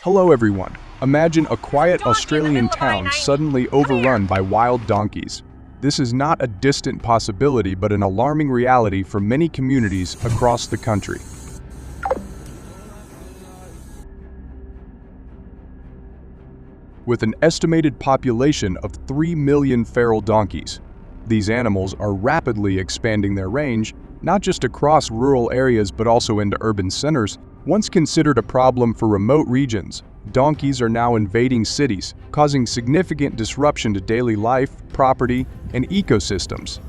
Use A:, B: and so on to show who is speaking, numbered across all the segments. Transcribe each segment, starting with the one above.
A: Hello everyone. Imagine a quiet Australian town suddenly overrun by wild donkeys. This is not a distant possibility but an alarming reality for many communities across the country. With an estimated population of 3 million feral donkeys, these animals are rapidly expanding their range, not just across rural areas but also into urban centers. Once considered a problem for remote regions, donkeys are now invading cities, causing significant disruption to daily life, property, and ecosystems.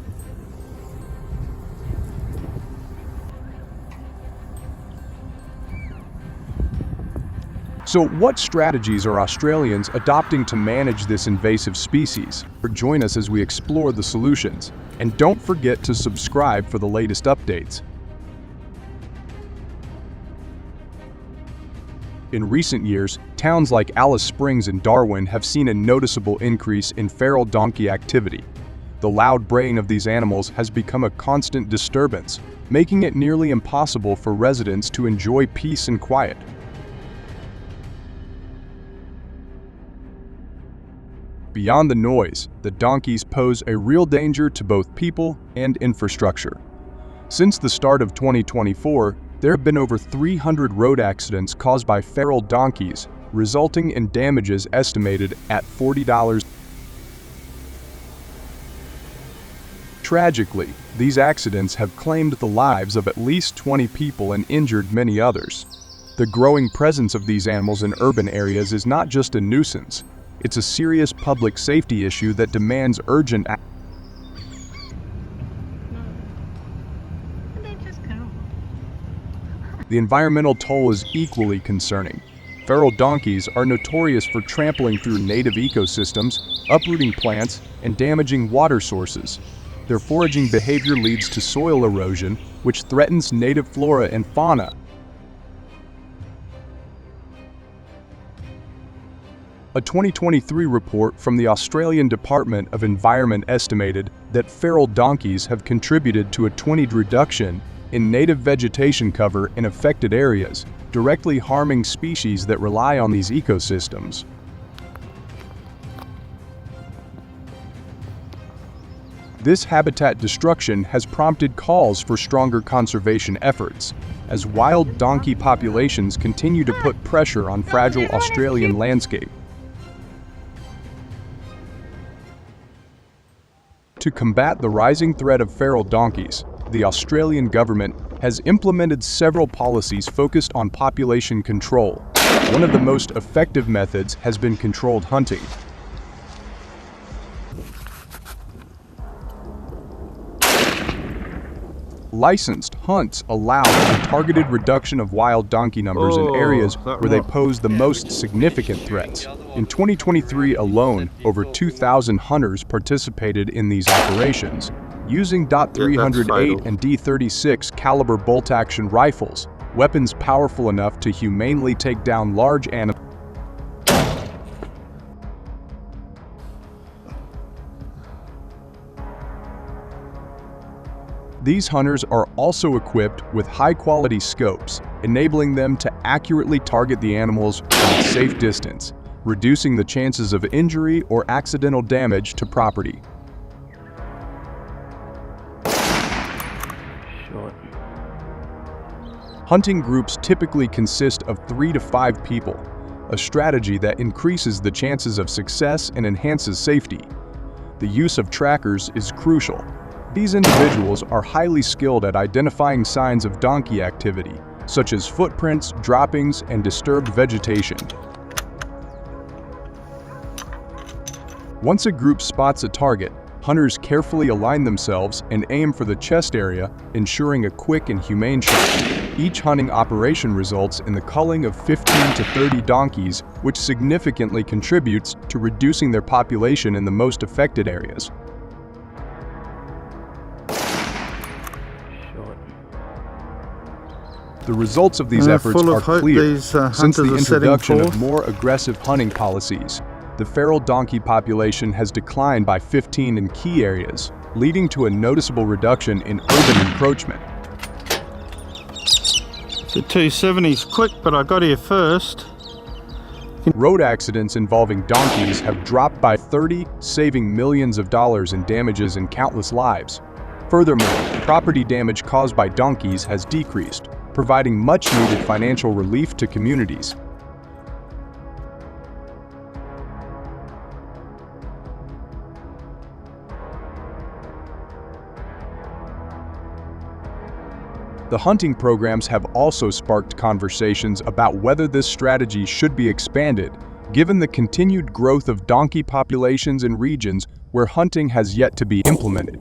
A: So, what strategies are Australians adopting to manage this invasive species? Join us as we explore the solutions. And don't forget to subscribe for the latest updates. In recent years, towns like Alice Springs and Darwin have seen a noticeable increase in feral donkey activity. The loud braying of these animals has become a constant disturbance, making it nearly impossible for residents to enjoy peace and quiet. Beyond the noise, the donkeys pose a real danger to both people and infrastructure. Since the start of 2024, there have been over 300 road accidents caused by feral donkeys, resulting in damages estimated at $40. Tragically, these accidents have claimed the lives of at least 20 people and injured many others. The growing presence of these animals in urban areas is not just a nuisance, it's a serious public safety issue that demands urgent action. The environmental toll is equally concerning. Feral donkeys are notorious for trampling through native ecosystems, uprooting plants, and damaging water sources. Their foraging behavior leads to soil erosion, which threatens native flora and fauna. A 2023 report from the Australian Department of Environment estimated that feral donkeys have contributed to a 20% reduction in native vegetation cover in affected areas, directly harming species that rely on these ecosystems. This habitat destruction has prompted calls for stronger conservation efforts, as wild donkey populations continue to put pressure on fragile Australian landscape. To combat the rising threat of feral donkeys, the Australian government has implemented several policies focused on population control. One of the most effective methods has been controlled hunting. Licensed hunts allow a targeted reduction of wild donkey numbers in areas where they pose the most significant threats. In 2023 alone, over 2,000 hunters participated in these operations, using .308 and D36 caliber bolt-action rifles, weapons powerful enough to humanely take down large animals. These hunters are also equipped with high-quality scopes, enabling them to accurately target the animals from a safe distance, reducing the chances of injury or accidental damage to property. Hunting groups typically consist of 3 to 5 people, a strategy that increases the chances of success and enhances safety. The use of trackers is crucial. These individuals are highly skilled at identifying signs of donkey activity, such as footprints, droppings, and disturbed vegetation. Once a group spots a target, hunters carefully align themselves and aim for the chest area, ensuring a quick and humane shot. Each hunting operation results in the culling of 15 to 30 donkeys, which significantly contributes to reducing their population in the most affected areas. The results of these efforts are clear. Since the introduction of more aggressive hunting policies, the feral donkey population has declined by 15 in key areas, leading to a noticeable reduction in urban encroachment.
B: The 270's quick, but I got here first.
A: Road accidents involving donkeys have dropped by 30, saving millions of dollars in damages and countless lives. Furthermore, property damage caused by donkeys has decreased, providing much-needed financial relief to communities. The hunting programs have also sparked conversations about whether this strategy should be expanded, given the continued growth of donkey populations in regions where hunting has yet to be implemented.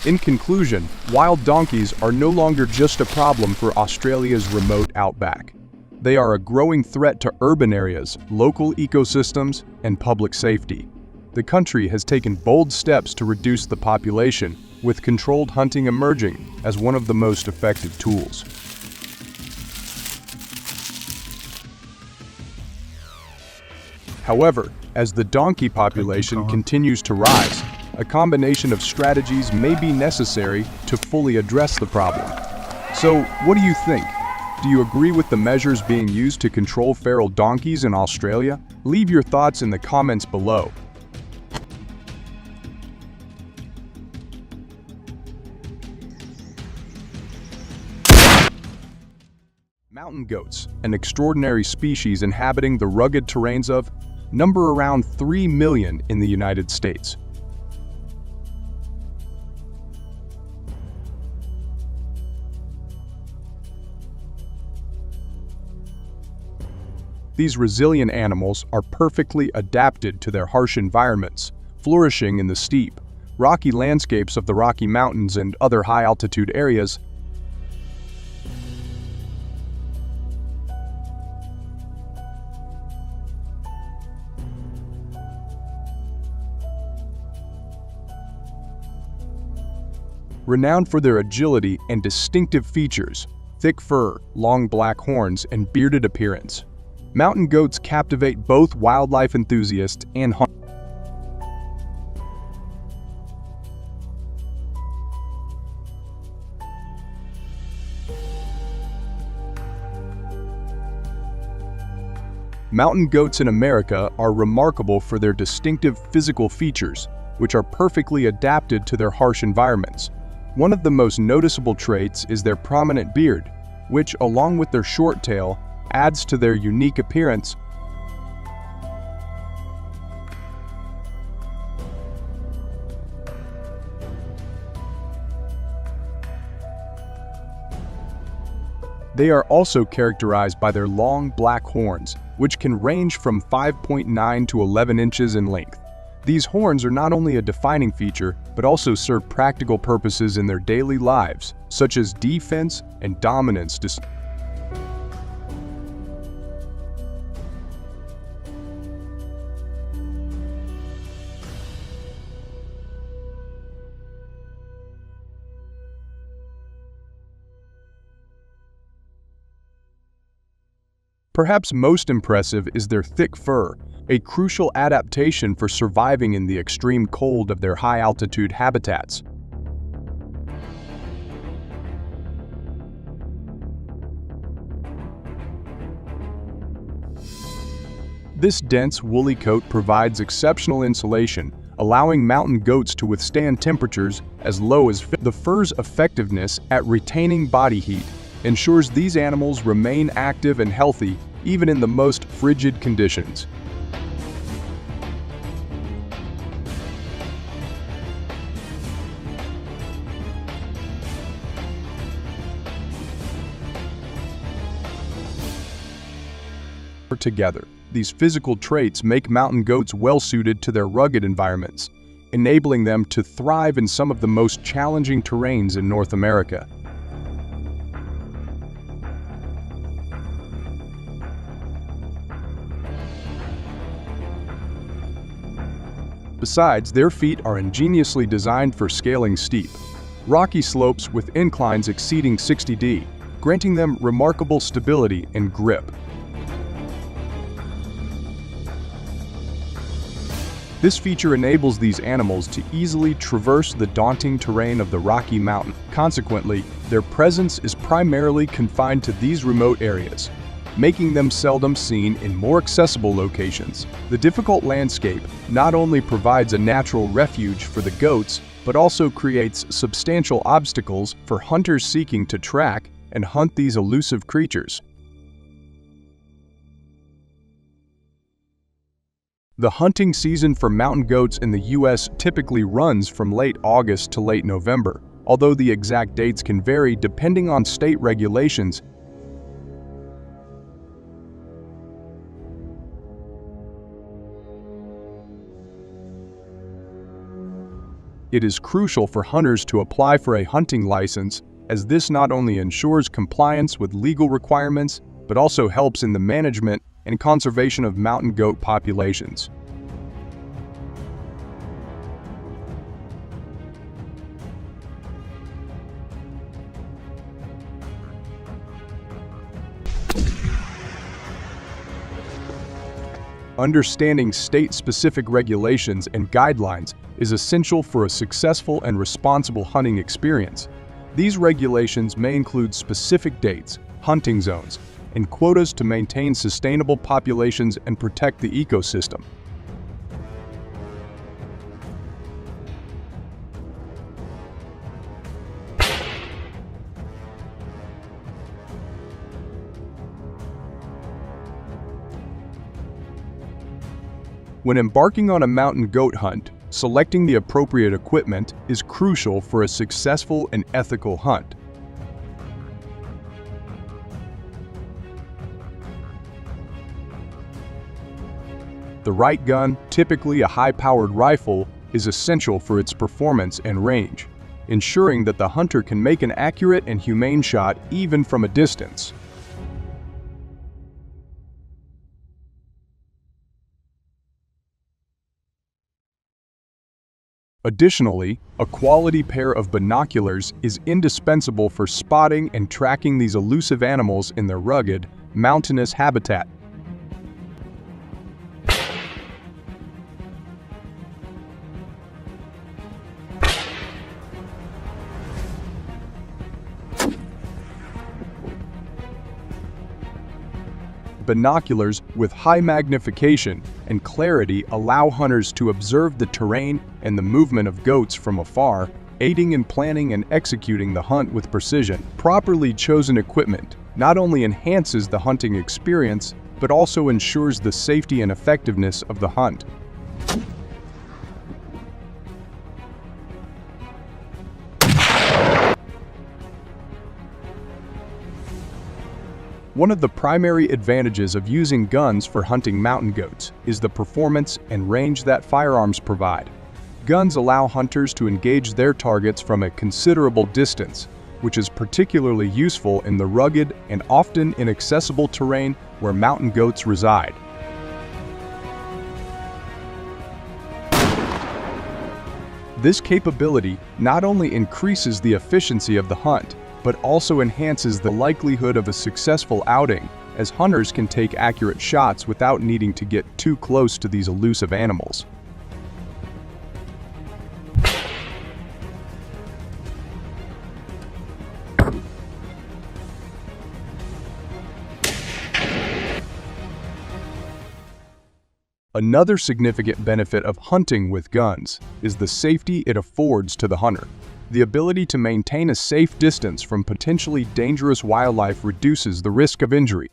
A: In conclusion, wild donkeys are no longer just a problem for Australia's remote outback. They are a growing threat to urban areas, local ecosystems, and public safety. The country has taken bold steps to reduce the population, with controlled hunting emerging as one of the most effective tools. However, as the donkey population continues to rise, a combination of strategies may be necessary to fully address the problem. So, what do you think? Do you agree with the measures being used to control feral donkeys in Australia? Leave your thoughts in the comments below. Mountain goats, an extraordinary species inhabiting the rugged terrains of, number around 3 million in the United States. These resilient animals are perfectly adapted to their harsh environments, flourishing in the steep, rocky landscapes of the Rocky Mountains and other high-altitude areas. Renowned for their agility and distinctive features, thick fur, long black horns, and bearded appearance, mountain goats captivate both wildlife enthusiasts and hunters. Mountain goats in America are remarkable for their distinctive physical features, which are perfectly adapted to their harsh environments. One of the most noticeable traits is their prominent beard, which, along with their short tail, adds to their unique appearance. They are also characterized by their long black horns, which can range from 5.9 to 11 inches in length. These horns are not only a defining feature, but also serve practical purposes in their daily lives, such as defense and dominance. Perhaps most impressive is their thick fur, a crucial adaptation for surviving in the extreme cold of their high-altitude habitats. This dense, woolly coat provides exceptional insulation, allowing mountain goats to withstand temperatures as low as the fur's effectiveness at retaining body heat ensures these animals remain active and healthy even in the most frigid conditions. Together, these physical traits make mountain goats well-suited to their rugged environments, enabling them to thrive in some of the most challenging terrains in North America. Besides, their feet are ingeniously designed for scaling steep, rocky slopes with inclines exceeding 60°, granting them remarkable stability and grip. This feature enables these animals to easily traverse the daunting terrain of the Rocky Mountain. Consequently, their presence is primarily confined to these remote areas, making them seldom seen in more accessible locations. The difficult landscape not only provides a natural refuge for the goats, but also creates substantial obstacles for hunters seeking to track and hunt these elusive creatures. The hunting season for mountain goats in the U.S. typically runs from late August to late November, although the exact dates can vary depending on state regulations. It is crucial for hunters to apply for a hunting license, as this not only ensures compliance with legal requirements, but also helps in the management and conservation of mountain goat populations. Understanding state-specific regulations and guidelines is essential for a successful and responsible hunting experience. These regulations may include specific dates, hunting zones, and quotas to maintain sustainable populations and protect the ecosystem. When embarking on a mountain goat hunt, selecting the appropriate equipment is crucial for a successful and ethical hunt. The right gun, typically a high-powered rifle, is essential for its performance and range, ensuring that the hunter can make an accurate and humane shot even from a distance. Additionally, a quality pair of binoculars is indispensable for spotting and tracking these elusive animals in their rugged, mountainous habitat. Binoculars with high magnification and clarity allow hunters to observe the terrain and the movement of goats from afar, aiding in planning and executing the hunt with precision. Properly chosen equipment not only enhances the hunting experience, but also ensures the safety and effectiveness of the hunt. One of the primary advantages of using guns for hunting mountain goats is the performance and range that firearms provide. Guns allow hunters to engage their targets from a considerable distance, which is particularly useful in the rugged and often inaccessible terrain where mountain goats reside. This capability not only increases the efficiency of the hunt, but also enhances the likelihood of a successful outing, as hunters can take accurate shots without needing to get too close to these elusive animals. Another significant benefit of hunting with guns is the safety it affords to the hunter. The ability to maintain a safe distance from potentially dangerous wildlife reduces the risk of injury.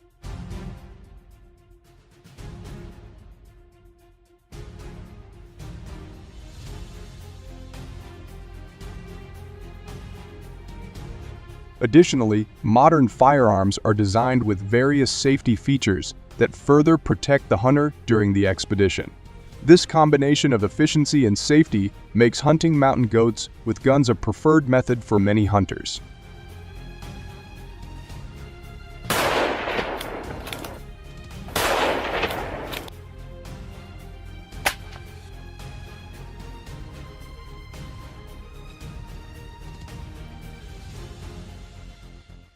A: Additionally, modern firearms are designed with various safety features that further protect the hunter during the expedition. This combination of efficiency and safety makes hunting mountain goats with guns a preferred method for many hunters.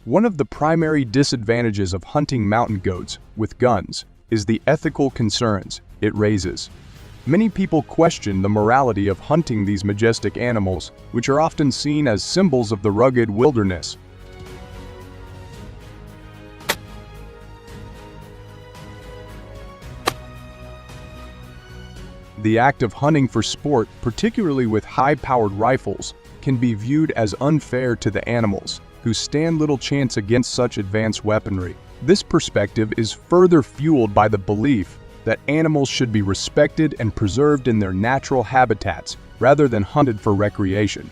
A: One of the primary disadvantages of hunting mountain goats with guns is the ethical concerns it raises. Many people question the morality of hunting these majestic animals, which are often seen as symbols of the rugged wilderness. The act of hunting for sport, particularly with high-powered rifles, can be viewed as unfair to the animals, who stand little chance against such advanced weaponry. This perspective is further fueled by the belief that animals should be respected and preserved in their natural habitats, rather than hunted for recreation.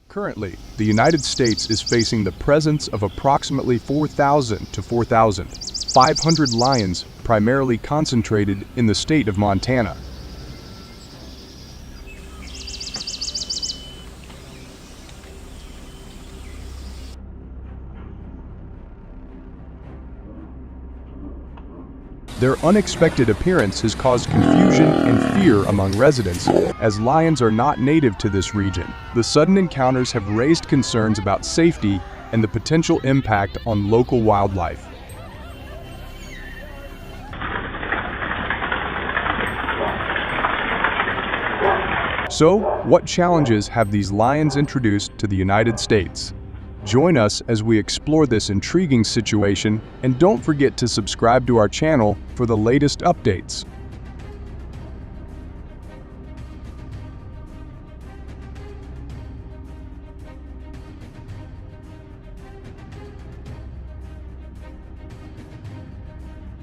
A: Currently, the United States is facing the presence of approximately 4,000 to 4,500 lions, primarily concentrated in the state of Montana. Their unexpected appearance has caused confusion and fear among residents, as lions are not native to this region. The sudden encounters have raised concerns about safety and the potential impact on local wildlife. So, what challenges have these lions introduced to the United States? Join us as we explore this intriguing situation, and don't forget to subscribe to our channel for the latest updates.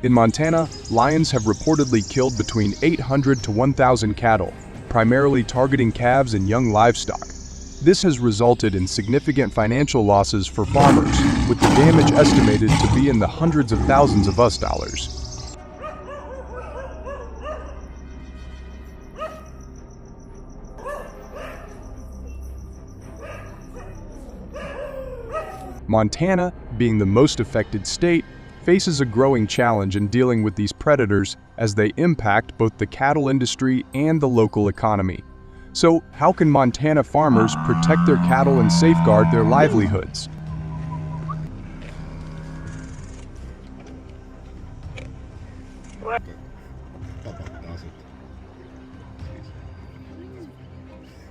A: In Montana, lions have reportedly killed between 800 to 1,000 cattle, primarily targeting calves and young livestock. This has resulted in significant financial losses for farmers, with the damage estimated to be in the hundreds of thousands of US dollars. Montana, being the most affected state, faces a growing challenge in dealing with these predators as they impact both the cattle industry and the local economy. So, how can Montana farmers protect their cattle and safeguard their livelihoods?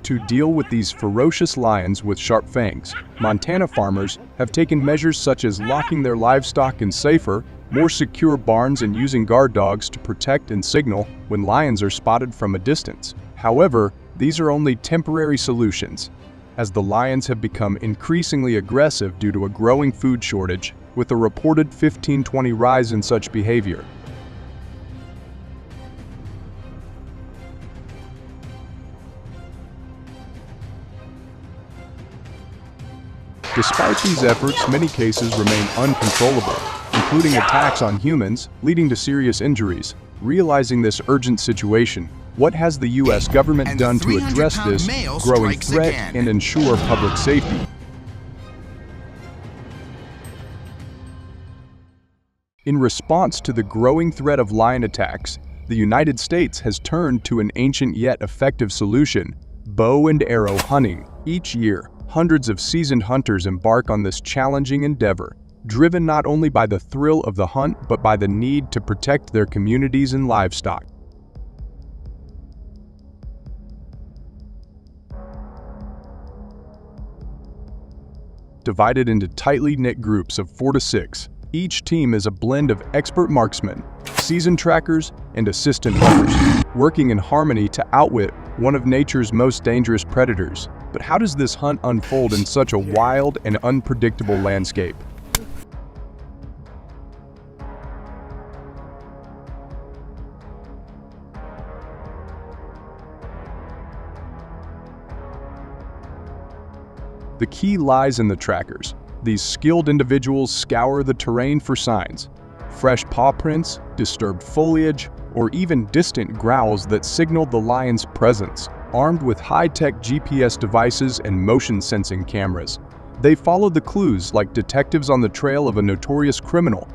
A: To deal with these ferocious lions with sharp fangs, Montana farmers have taken measures such as locking their livestock in safer, more secure barns and using guard dogs to protect and signal when lions are spotted from a distance. However, these are only temporary solutions, as the lions have become increasingly aggressive due to a growing food shortage, with a reported 15-20% rise in such behavior. Despite these efforts, many cases remain uncontrollable, including attacks on humans, leading to serious injuries. Realizing this urgent situation, what has the U.S. government done to address this growing threat and ensure public safety? In response to the growing threat of lion attacks, the United States has turned to an ancient yet effective solution: bow and arrow hunting. Each year, hundreds of seasoned hunters embark on this challenging endeavor, driven not only by the thrill of the hunt but by the need to protect their communities and livestock. Divided into tightly knit groups of 4 to 6, each team is a blend of expert marksmen, seasoned trackers, and assistant hunters, working in harmony to outwit one of nature's most dangerous predators. But how does this hunt unfold in such a wild and unpredictable landscape? The key lies in the trackers. These skilled individuals scour the terrain for signs, fresh paw prints, disturbed foliage, or even distant growls that signal the lion's presence. Armed with high-tech GPS devices and motion-sensing cameras, they follow the clues like detectives on the trail of a notorious criminal.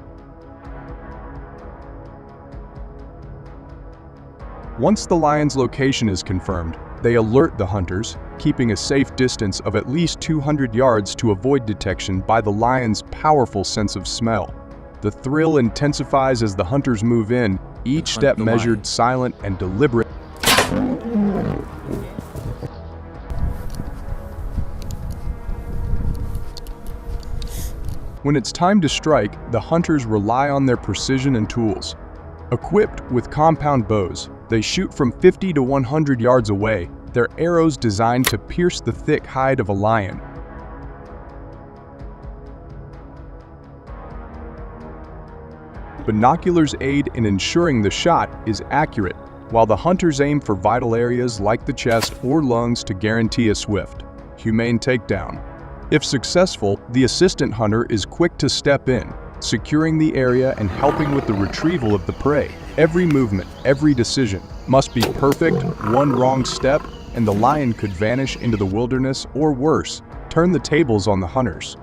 A: Once the lion's location is confirmed, They alert the hunters, keeping a safe distance of at least 200 yards to avoid detection by the lion's powerful sense of smell. The thrill intensifies as the hunters move in, each step measured, silent, and deliberate. When it's time to strike, the hunters rely on their precision and tools. Equipped with compound bows, they shoot from 50 to 100 yards away, their arrows designed to pierce the thick hide of a lion. Binoculars aid in ensuring the shot is accurate, while the hunters aim for vital areas like the chest or lungs to guarantee a swift, humane takedown. If successful, the assistant hunter is quick to step in, securing the area and helping with the retrieval of the prey. Every movement, every decision must be perfect. One wrong step, and the lion could vanish into the wilderness or worse, turn the tables on the hunters.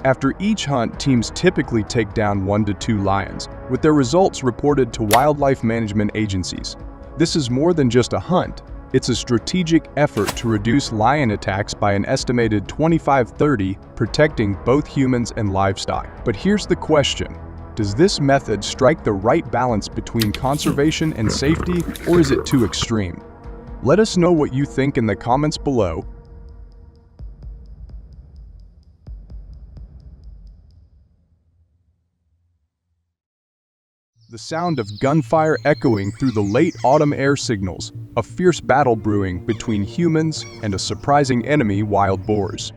A: After each hunt, teams typically take down 1 to 2 lions, with their results reported to wildlife management agencies. This is more than just a hunt. It's a strategic effort to reduce lion attacks by an estimated 25-30, protecting both humans and livestock. But here's the question: does this method strike the right balance between conservation and safety, or is it too extreme? Let us know what you think in the comments below. The sound of gunfire echoing through the late autumn air signals a fierce battle brewing between humans and a surprising enemy, wild boars.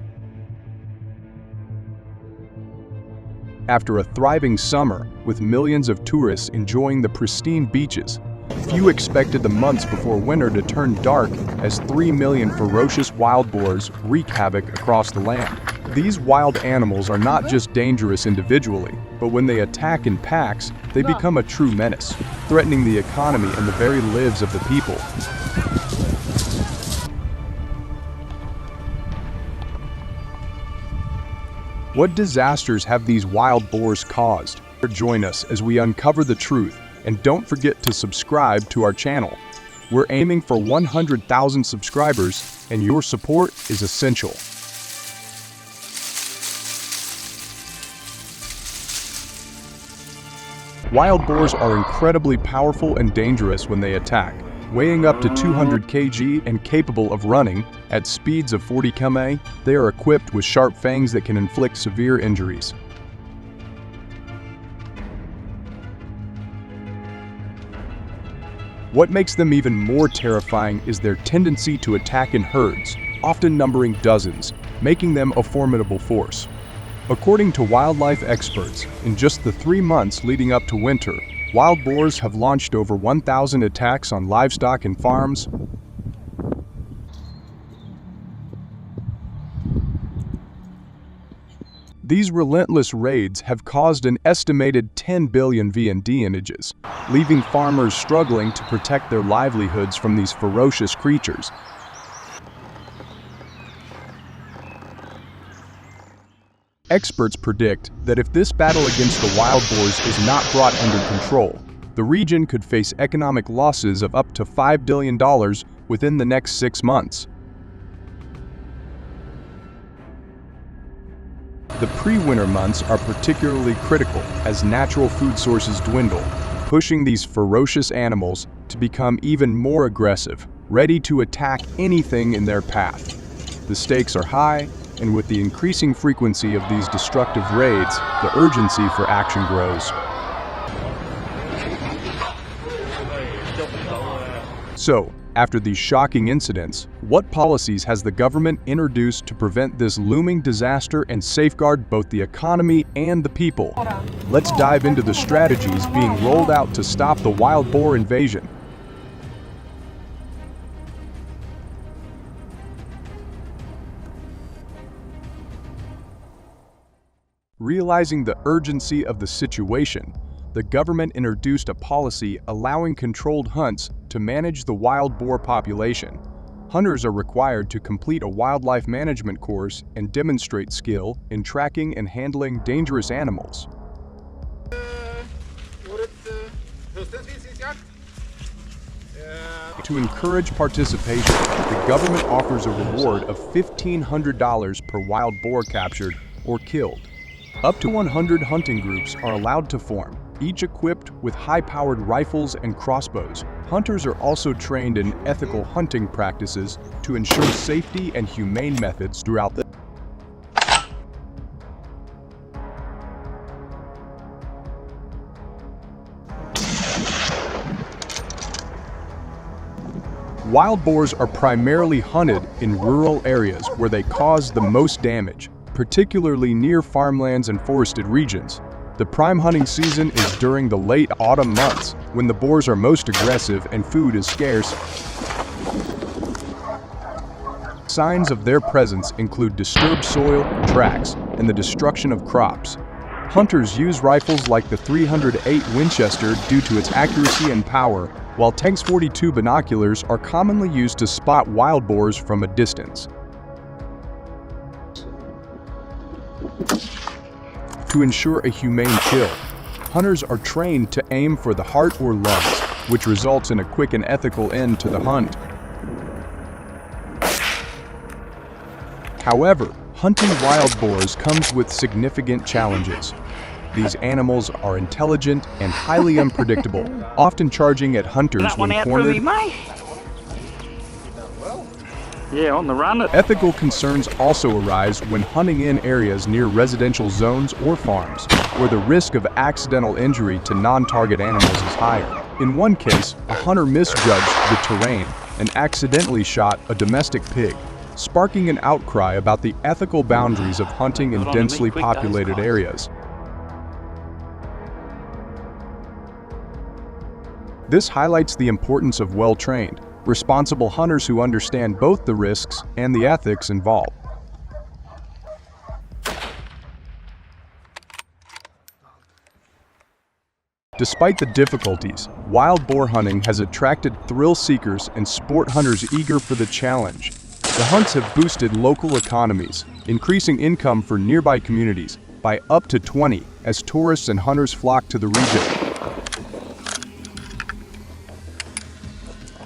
A: After a thriving summer, with millions of tourists enjoying the pristine beaches, few expected the months before winter to turn dark as 3 million ferocious wild boars wreak havoc across the land. These wild animals are not just dangerous individually, but when they attack in packs, they become a true menace, threatening the economy and the very lives of the people. What disasters have these wild boars caused? Join us as we uncover the truth, and don't forget to subscribe to our channel. We're aiming for 100,000 subscribers, and your support is essential. Wild boars are incredibly powerful and dangerous when they attack, weighing up to 200 kg and capable of running at speeds of 40 km. They are equipped with sharp fangs that can inflict severe injuries. What makes them even more terrifying is their tendency to attack in herds, often numbering dozens, making them a formidable force. According to wildlife experts, in just the 3 months leading up to winter, wild boars have launched over 1,000 attacks on livestock and farms. These relentless raids have caused an estimated 10 billion VND images, leaving farmers struggling to protect their livelihoods from these ferocious creatures. Experts predict that if this battle against the wild boars is not brought under control, the region could face economic losses of up to $5 billion within the next 6 months. The pre-winter months are particularly critical as natural food sources dwindle, pushing these ferocious animals to become even more aggressive, ready to attack anything in their path. The stakes are high, and with the increasing frequency of these destructive raids, the urgency for action grows. So, after these shocking incidents, what policies has the government introduced to prevent this looming disaster and safeguard both the economy and the people? Let's dive into the strategies being rolled out to stop the wild boar invasion. Realizing the urgency of the situation, the government introduced a policy allowing controlled hunts to manage the wild boar population. Hunters are required to complete a wildlife management course and demonstrate skill in tracking and handling dangerous animals. To encourage participation, the government offers a reward of $1,500 per wild boar captured or killed. Up to 100 hunting groups are allowed to form, each equipped with high-powered rifles and crossbows. Hunters are also trained in ethical hunting practices to ensure safety and humane methods throughout the Wild boars are primarily hunted in rural areas where they cause the most damage, particularly near farmlands and forested regions. The prime hunting season is during the late autumn months, when the boars are most aggressive and food is scarce. Signs of their presence include disturbed soil, tracks, and the destruction of crops. Hunters use rifles like the .308 Winchester due to its accuracy and power, while Tex 42 binoculars are commonly used to spot wild boars from a distance. To ensure a humane kill, hunters are trained to aim for the heart or lungs, which results in a quick and ethical end to the hunt. However, hunting wild boars comes with significant challenges. These animals are intelligent and highly unpredictable, often charging at hunters when cornered.
B: Yeah, on the run.
A: Ethical concerns also arise when hunting in areas near residential zones or farms, where the risk of accidental injury to non-target animals is higher. In one case, a hunter misjudged the terrain and accidentally shot a domestic pig, sparking an outcry about the ethical boundaries of hunting in densely populated areas. This highlights the importance of well-trained, responsible hunters who understand both the risks and the ethics involved. Despite the difficulties, wild boar hunting has attracted thrill seekers and sport hunters eager for the challenge. The hunts have boosted local economies, increasing income for nearby communities by up to 20 as tourists and hunters flock to the region.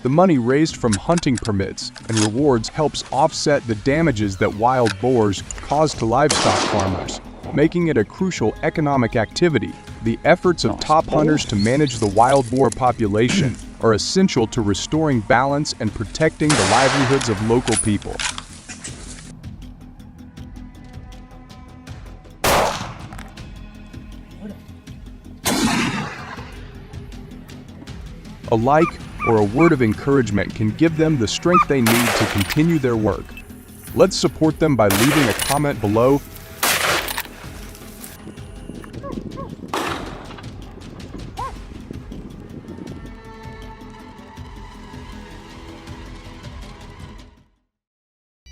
A: The money raised from hunting permits and rewards helps offset the damages that wild boars cause to livestock farmers, making it a crucial economic activity. The efforts of top hunters to manage the wild boar population are essential to restoring balance and protecting the livelihoods of local people. A like or a word of encouragement can give them the strength they need to continue their work. Let's support them by leaving a comment below.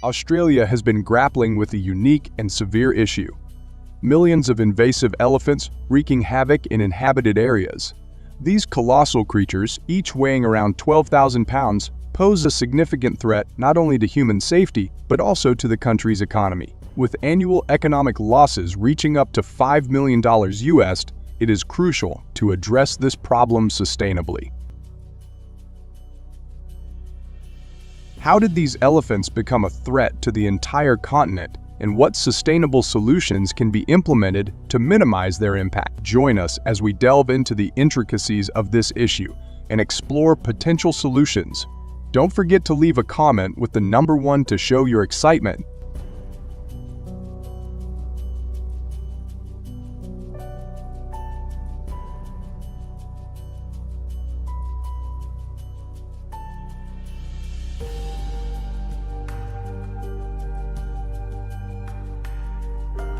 A: Australia has been grappling with a unique and severe issue. Millions of invasive elephants wreaking havoc in inhabited areas. These colossal creatures, each weighing around 12,000 pounds, pose a significant threat not only to human safety, but also to the country's economy. With annual economic losses reaching up to $5 million US, it is crucial to address this problem sustainably. How did these elephants become a threat to the entire continent, and what sustainable solutions can be implemented to minimize their impact? Join us as we delve into the intricacies of this issue and explore potential solutions. Don't forget to leave a comment with the number 1 to show your excitement.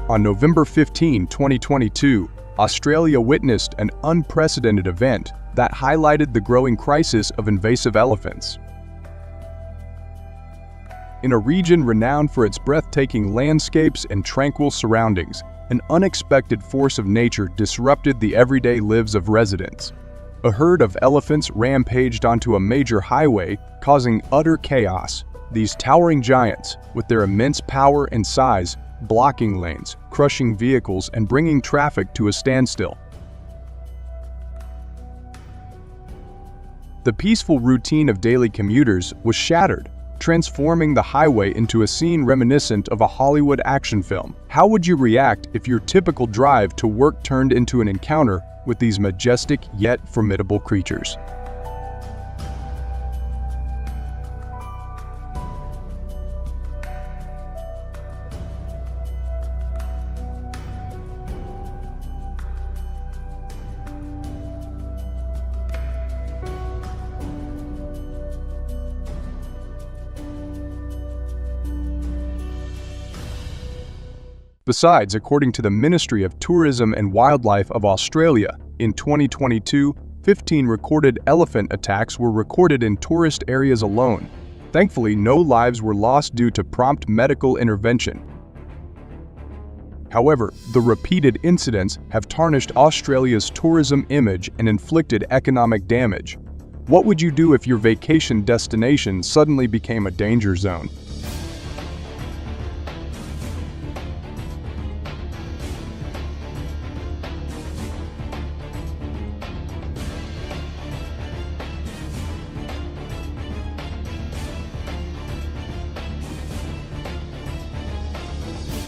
A: On November 15, 2022, Australia witnessed an unprecedented event that highlighted the growing crisis of invasive elephants. In a region renowned for its breathtaking landscapes and tranquil surroundings, an unexpected force of nature disrupted the everyday lives of residents. A herd of elephants rampaged onto a major highway, causing utter chaos. These towering giants, with their immense power and size, blocking lanes, crushing vehicles, and bringing traffic to a standstill. The peaceful routine of daily commuters was shattered, transforming the highway into a scene reminiscent of a Hollywood action film. How would you react if your typical drive to work turned into an encounter with these majestic yet formidable creatures? Besides, according to the Ministry of Tourism and Wildlife of Australia, in 2022, 15 recorded elephant attacks were recorded in tourist areas alone. Thankfully, no lives were lost due to prompt medical intervention. However, the repeated incidents have tarnished Australia's tourism image and inflicted economic damage. What would you do if your vacation destination suddenly became a danger zone?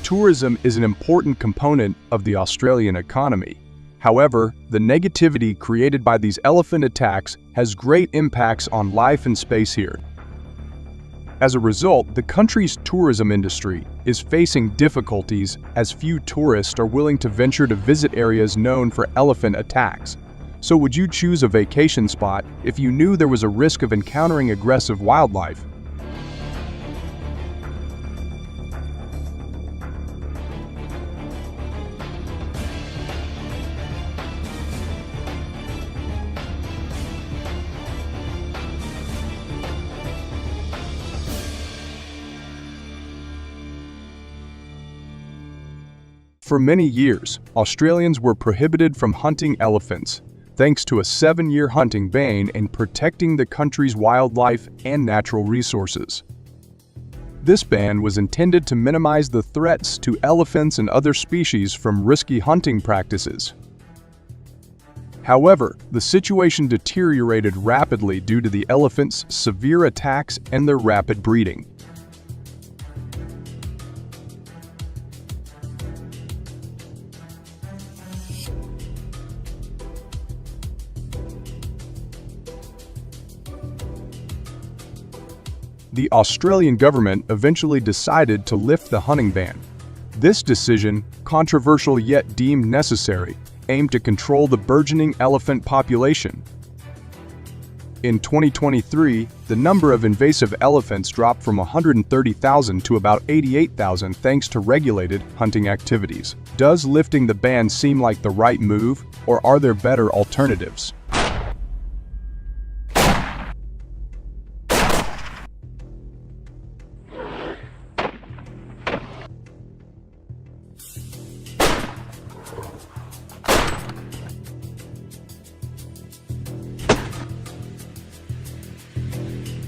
A: Tourism is an important component of the Australian economy. However, the negativity created by these elephant attacks has great impacts on life and space here. As a result, the country's tourism industry is facing difficulties as few tourists are willing to venture to visit areas known for elephant attacks. So would you choose a vacation spot if you knew there was a risk of encountering aggressive wildlife? For many years, Australians were prohibited from hunting elephants, thanks to a 7-year hunting ban in protecting the country's wildlife and natural resources. This ban was intended to minimize the threats to elephants and other species from risky hunting practices. However, the situation deteriorated rapidly due to the elephants' severe attacks and their rapid breeding. The Australian government eventually decided to lift the hunting ban. This decision, controversial yet deemed necessary, aimed to control the burgeoning elephant population. In 2023, the number of invasive elephants dropped from 130,000 to about 88,000 thanks to regulated hunting activities. Does lifting the ban seem like the right move, or are there better alternatives?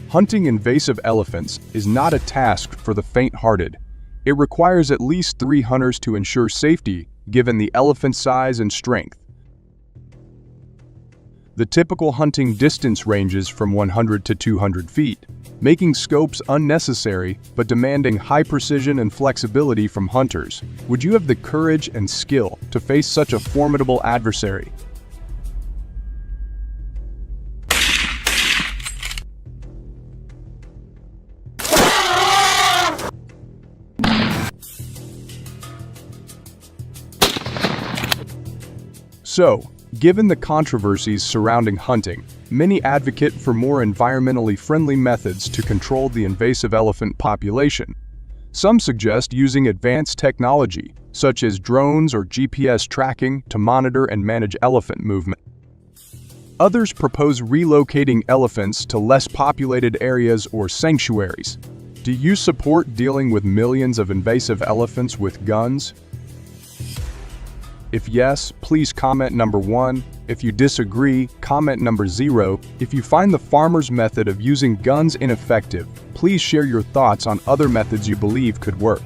A: Hunting invasive elephants is not a task for the faint-hearted. It requires at least 3 hunters to ensure safety, given the elephant's size and strength. The typical hunting distance ranges from 100 to 200 feet, making scopes unnecessary but demanding high precision and flexibility from hunters. Would you have the courage and skill to face such a formidable adversary? So, given the controversies surrounding hunting, many advocate for more environmentally friendly methods to control the invasive elephant population. Some suggest using advanced technology, such as drones or GPS tracking, to monitor and manage elephant movement. Others propose relocating elephants to less populated areas or sanctuaries. Do you support dealing with millions of invasive elephants with guns? If yes, please comment number 1. If you disagree, comment number 0. If you find the farmer's method of using guns ineffective, please share your thoughts on other methods you believe could work.